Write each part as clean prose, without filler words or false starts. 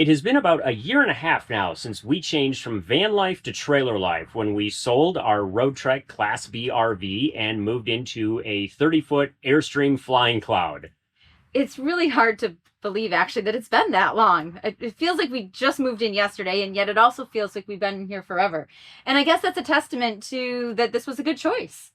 It has been about a year and a half now since we changed from van life to trailer life when we sold our Roadtrek Class B RV and moved into a 30-foot Airstream flying cloud. It's really hard to believe, actually, that it's been that long. It feels like we just moved in yesterday, and yet it also feels like we've been here forever. And I guess that's a testament to that this was a good choice.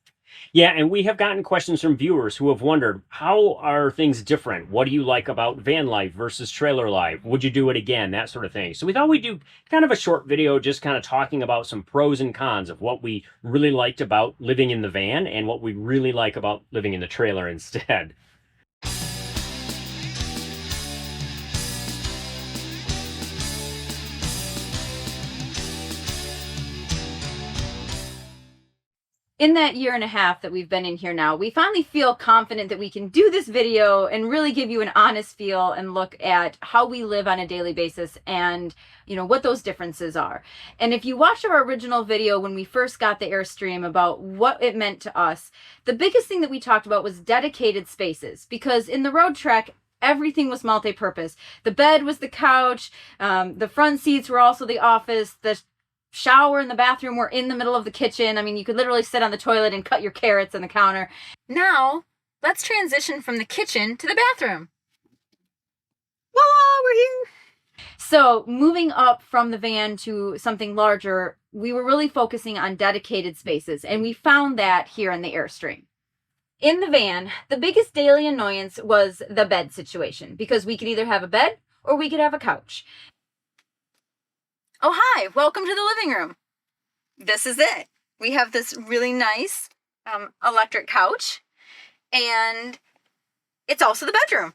Yeah, and we have gotten questions from viewers who have wondered, how are things different? What do you like about van life versus trailer life? Would you do it again? That sort of thing. So we thought we'd do kind of a short video just kind of talking about some pros and cons of what we really liked about living in the van and what we really like about living in the trailer instead. In that year and a half that we've been in here now, we finally feel confident that we can do this video and really give you an honest feel and look at how we live on a daily basis and, what those differences are. And if you watched our original video when we first got the Airstream about what it meant to us, the biggest thing that we talked about was dedicated spaces, because in the Roadtrek, everything was multi-purpose. The bed was the couch, the front seats were also the office, the shower and the bathroom were in the middle of the kitchen. I mean, you could literally sit on the toilet and cut your carrots on the counter. Now, let's transition from the kitchen to the bathroom. Voila, we're here. So moving up from the van to something larger, we were really focusing on dedicated spaces, and we found that here in the Airstream. In the van, the biggest daily annoyance was the bed situation, because we could either have a bed or we could have a couch. Oh, hi, welcome to the living room. This is it. We have this really nice electric couch, and it's also the bedroom.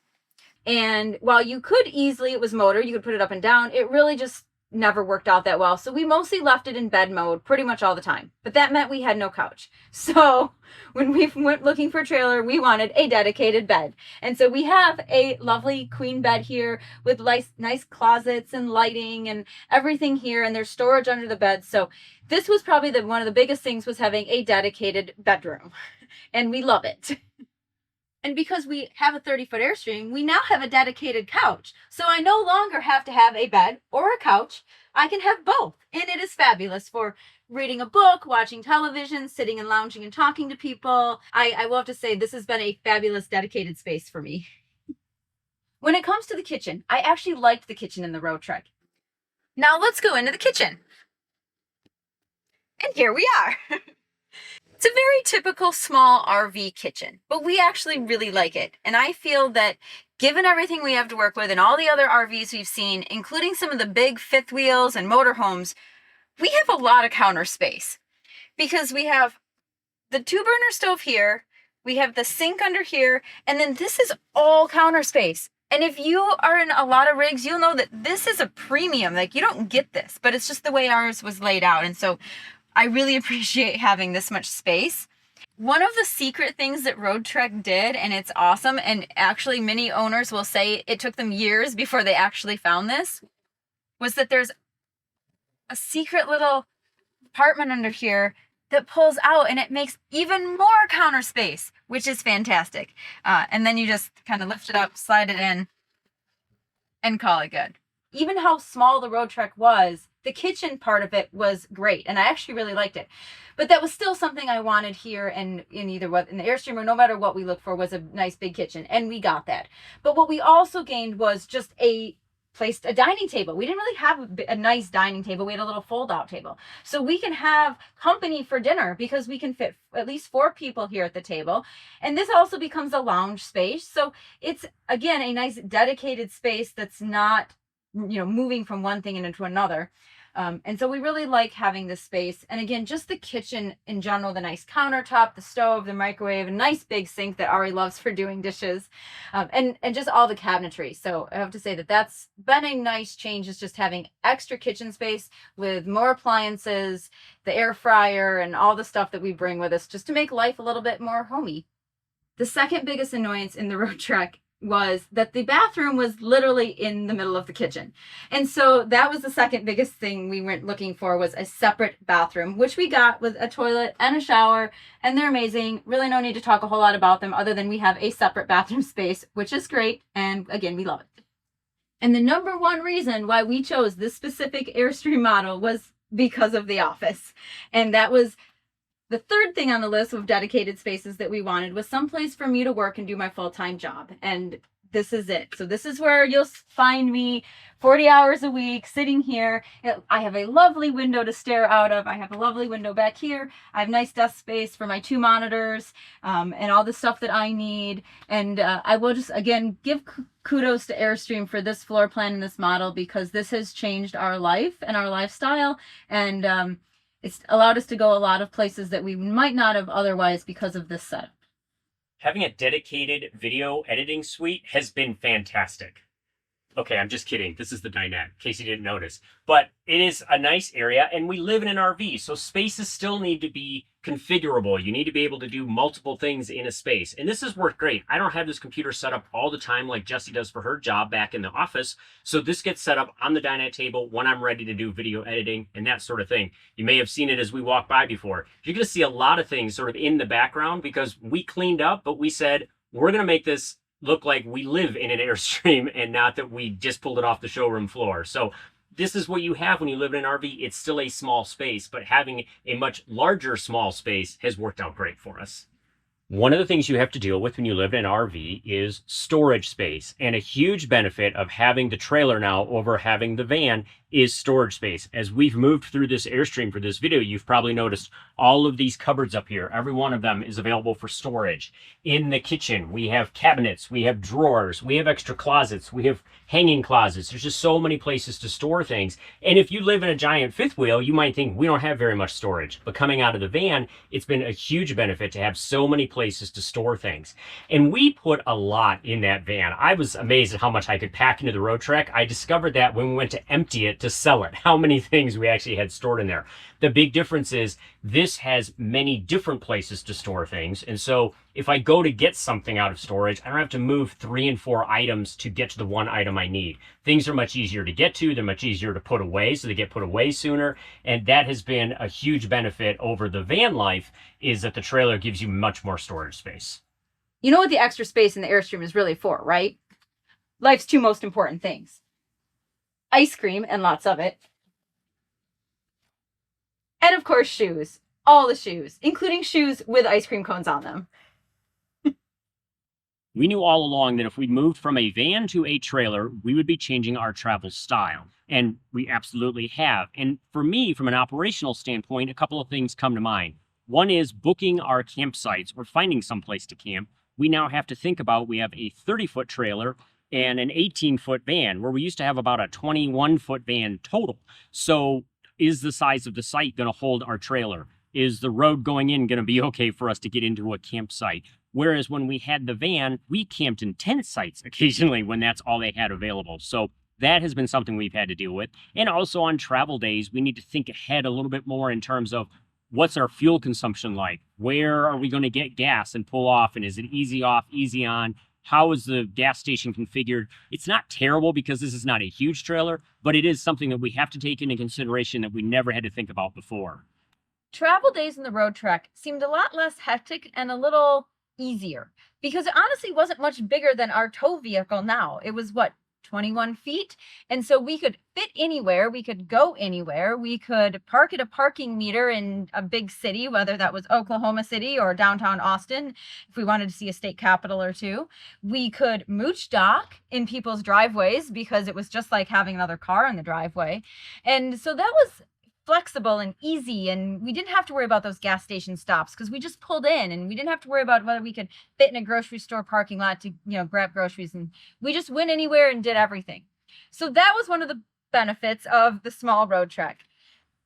And while you could easily, it was motor, you could put it up and down, it really just never worked out that well. So we mostly left it in bed mode pretty much all the time. But that meant we had no couch. So when we went looking for a trailer, we wanted a dedicated bed. And so we have a lovely queen bed here with nice closets and lighting and everything here. And there's storage under the bed. So this was probably one of the biggest things, was having a dedicated bedroom. And we love it. And because we have a 30-foot Airstream, we now have a dedicated couch. So I no longer have to have a bed or a couch. I can have both. And it is fabulous for reading a book, watching television, sitting and lounging and talking to people. I will have to say, this has been a fabulous dedicated space for me. When it comes to the kitchen, I actually liked the kitchen in the Roadtrek. Now let's go into the kitchen. And here we are. It's a very typical small RV kitchen, but we actually really like it. And I feel that given everything we have to work with and all the other RVs we've seen, including some of the big fifth wheels and motorhomes, we have a lot of counter space, because we have the 2-burner stove here, we have the sink under here, and then this is all counter space. And if you are in a lot of rigs, you'll know that this is a premium. Like, you don't get this, but it's just the way ours was laid out. And so I really appreciate having this much space. One of the secret things that Roadtrek did, and it's awesome, and actually many owners will say it took them years before they actually found this, was that there's a secret little compartment under here that pulls out, and it makes even more counter space, which is fantastic. And then you just kind of lift it up, slide it in, and call it good. Even how small the Roadtrek was, the kitchen part of it was great, and I actually really liked it. But that was still something I wanted here, and in the Airstream, or no matter what we looked for, was a nice big kitchen, and we got that. But what we also gained was just a dining table. We didn't really have a nice dining table. We had a little fold-out table. So we can have company for dinner, because we can fit at least 4 people here at the table. And this also becomes a lounge space. So it's, again, a nice dedicated space that's not, moving from one thing into another. And so we really like having this space. And again, just the kitchen in general, the nice countertop, the stove, the microwave, a nice big sink that Ari loves for doing dishes, and just all the cabinetry. So I have to say that that's been a nice change, is just having extra kitchen space with more appliances, the air fryer, and all the stuff that we bring with us, just to make life a little bit more homey. The second biggest annoyance in the Roadtrek was that the bathroom was literally in the middle of the kitchen. And so that was the second biggest thing we went looking for, was a separate bathroom, which we got with a toilet and a shower, and they're amazing. Really no need to talk a whole lot about them other than we have a separate bathroom space, which is great. And again, we love it. And the number one reason why we chose this specific Airstream model was because of the office. And that was the third thing on the list of dedicated spaces that we wanted, was someplace for me to work and do my full-time job. And this is it. So this is where you'll find me 40 hours a week sitting here. I have a lovely window to stare out of. I have a lovely window back here. I have nice desk space for my 2 monitors and all the stuff that I need. And I will just, again, give kudos to Airstream for this floor plan and this model, because this has changed our life and our lifestyle. And it's allowed us to go a lot of places that we might not have otherwise because of this setup. Having a dedicated video editing suite has been fantastic. Okay, I'm just kidding. This is the dinette, in case you didn't notice. But it is a nice area, and we live in an RV, so spaces still need to be configurable. You need to be able to do multiple things in a space. And this has worked great. I don't have this computer set up all the time like Jessie does for her job back in the office. So this gets set up on the dinette table when I'm ready to do video editing and that sort of thing. You may have seen it as we walk by before. You're going to see a lot of things sort of in the background because we cleaned up, but we said, we're going to make this look like we live in an Airstream and not that we just pulled it off the showroom floor. So this is what you have when you live in an RV. It's still a small space, but having a much larger small space has worked out great for us. One of the things you have to deal with when you live in an RV is storage space. And a huge benefit of having the trailer now over having the van is storage space. As we've moved through this Airstream for this video, you've probably noticed all of these cupboards up here. Every one of them is available for storage. In the kitchen, we have cabinets, we have drawers, we have extra closets, we have hanging closets. There's just so many places to store things. And if you live in a giant fifth wheel, you might think we don't have very much storage. But coming out of the van, it's been a huge benefit to have so many places to store things. And we put a lot in that van. I was amazed at how much I could pack into the Roadtrek. I discovered that when we went to empty it to sell it, how many things we actually had stored in there. The big difference is this has many different places to store things. And so if I go to get something out of storage, I don't have to move 3 and 4 items to get to the one item I need. Things are much easier to get to. They're much easier to put away, so they get put away sooner. And that has been a huge benefit over the Vanlife, is that the trailer gives you much more storage space. You know what the extra space in the Airstream is really for, right? Life's 2 most important things. Ice cream, and lots of it. And of course, shoes. All the shoes, including shoes with ice cream cones on them. We knew all along that if we moved from a van to a trailer, we would be changing our travel style. And we absolutely have. And for me, from an operational standpoint, a couple of things come to mind. One is booking our campsites or finding someplace to camp. We now have to think about, we have a 30-foot trailer and an 18-foot van, where we used to have about a 21-foot van total. So is the size of the site going to hold our trailer? Is the road going in going to be okay for us to get into a campsite? Whereas when we had the van, we camped in tent sites occasionally when that's all they had available. So that has been something we've had to deal with. And also on travel days, we need to think ahead a little bit more in terms of what's our fuel consumption like? Where are we going to get gas and pull off? And is it easy off, easy on? How is the gas station configured? It's not terrible because this is not a huge trailer, but it is something that we have to take into consideration that we never had to think about before. Travel days in the Roadtrek seemed a lot less hectic and a little easier because it honestly wasn't much bigger than our tow vehicle now. It was what, 21 feet? And so we could fit anywhere. We could go anywhere. We could park at a parking meter in a big city, whether that was Oklahoma City or downtown Austin, if we wanted to see a state capital or two. We could mooch dock in people's driveways because it was just like having another car in the driveway. And so that was flexible and easy, and we didn't have to worry about those gas station stops because we just pulled in, and we didn't have to worry about whether we could fit in a grocery store parking lot to, grab groceries, and we just went anywhere and did everything. So that was one of the benefits of the small Roadtrek.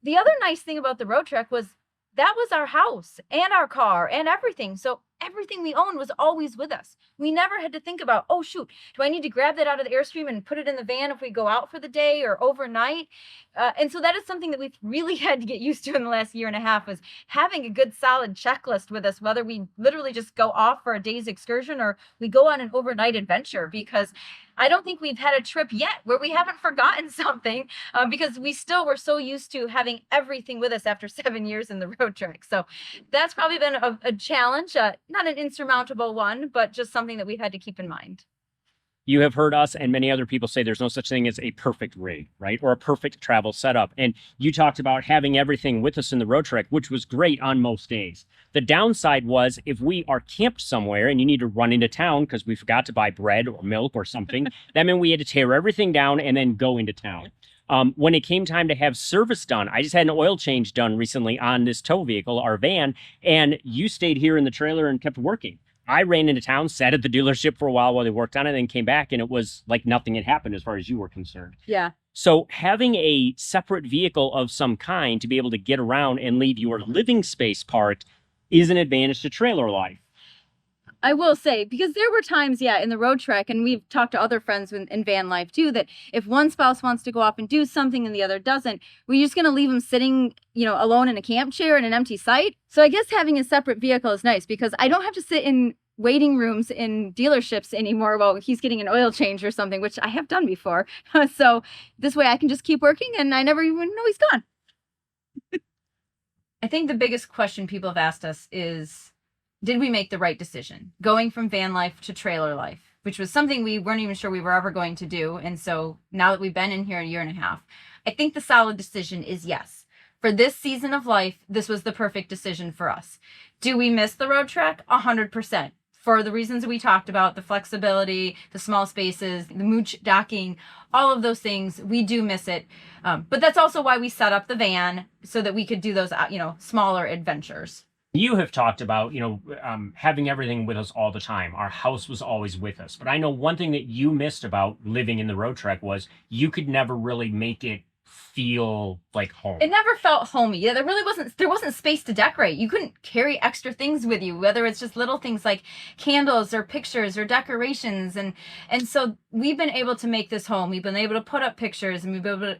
The other nice thing about the Roadtrek was that was our house and our car and everything. So everything we owned was always with us. We never had to think about, oh shoot, do I need to grab that out of the Airstream and put it in the van if we go out for the day or overnight? And so that is something that we've really had to get used to in the last year and a half, was having a good solid checklist with us, whether we literally just go off for a day's excursion or we go on an overnight adventure, because I don't think we've had a trip yet where we haven't forgotten something because we still were so used to having everything with us after 7 years in the Roadtrek. So that's probably been a challenge, not an insurmountable one, but just something that we've had to keep in mind. You have heard us and many other people say there's no such thing as a perfect rig, right? Or a perfect travel setup. And you talked about having everything with us in the Roadtrek, which was great on most days. The downside was if we are camped somewhere and you need to run into town because we forgot to buy bread or milk or something, that meant we had to tear everything down and then go into town. When it came time to have service done, I just had an oil change done recently on this tow vehicle, our van, and you stayed here in the trailer and kept working. I ran into town, sat at the dealership for a while they worked on it, and then came back, and it was like nothing had happened as far as you were concerned. Yeah. So having a separate vehicle of some kind to be able to get around and leave your living space part is an advantage to trailer life. I will say, because there were times, yeah, in the Roadtrek, and we've talked to other friends in van life too, that if one spouse wants to go off and do something and the other doesn't, we're just going to leave them sitting, alone in a camp chair in an empty site. So I guess having a separate vehicle is nice because I don't have to sit in waiting rooms in dealerships anymore while he's getting an oil change or something, which I have done before. So this way I can just keep working and I never even know he's gone. I think the biggest question people have asked us is, did we make the right decision going from van life to trailer life, which was something we weren't even sure we were ever going to do. And so now that we've been in here a year and a half, I think the solid decision is yes. For this season of life, this was the perfect decision for us. Do we miss the Roadtrek? 100%. For the reasons we talked about, the flexibility, the small spaces, the mooch docking, all of those things, we do miss it. But that's also why we set up the van so that we could do those, smaller adventures. You have talked about, having everything with us all the time. Our house was always with us. But I know one thing that you missed about living in the Roadtrek was you could never really make it feel like home. It never felt homey. Yeah, there wasn't space to decorate. You couldn't carry extra things with you, whether it's just little things like candles or pictures or decorations. And so we've been able to make this home. We've been able to put up pictures and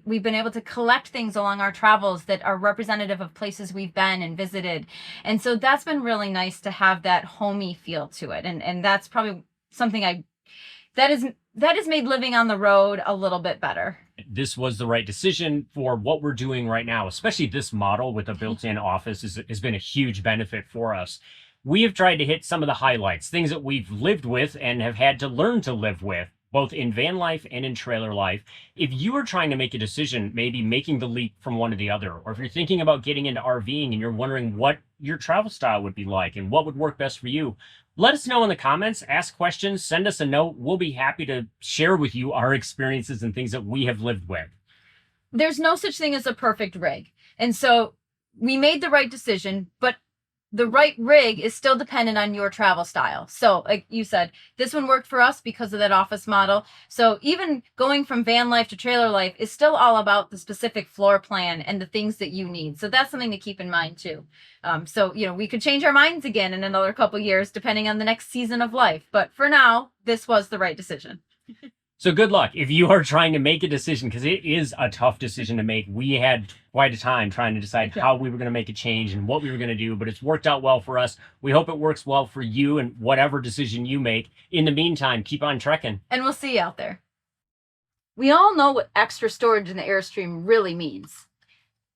we've been able to collect things along our travels that are representative of places we've been and visited. And so that's been really nice to have that homey feel to it. And that's probably something that has made living on the road a little bit better. This was the right decision for what we're doing right now, especially this model with a built-in office has been a huge benefit for us. We have tried to hit some of the highlights, things that we've lived with and have had to learn to live with, both in van life and in trailer life. If you are trying to make a decision, maybe making the leap from one to the other, or if you're thinking about getting into RVing and you're wondering what your travel style would be like and what would work best for you, let us know in the comments, ask questions, send us a note. We'll be happy to share with you our experiences and things that we have lived with. There's no such thing as a perfect rig. And so we made the right decision, but the right rig is still dependent on your travel style. So like you said, this one worked for us because of that office model. So even going from van life to trailer life is still all about the specific floor plan and the things that you need. So that's something to keep in mind too. So, we could change our minds again in another couple years, depending on the next season of life. But for now, this was the right decision. So good luck if you are trying to make a decision, because it is a tough decision to make. We had quite a time trying to decide how we were going to make a change and what we were going to do, but it's worked out well for us. We hope it works well for you and whatever decision you make. In the meantime, keep on trekking. And we'll see you out there. We all know what extra storage in the Airstream really means.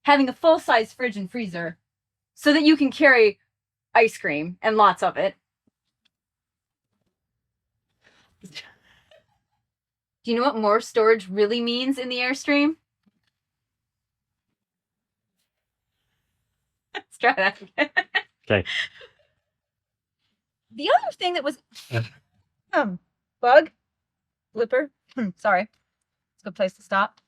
Having a full-size fridge and freezer so that you can carry ice cream and lots of it. Do you know what more storage really means in the Airstream? Let's try that again. Okay. The other thing that was bug blooper. Sorry. It's a good place to stop.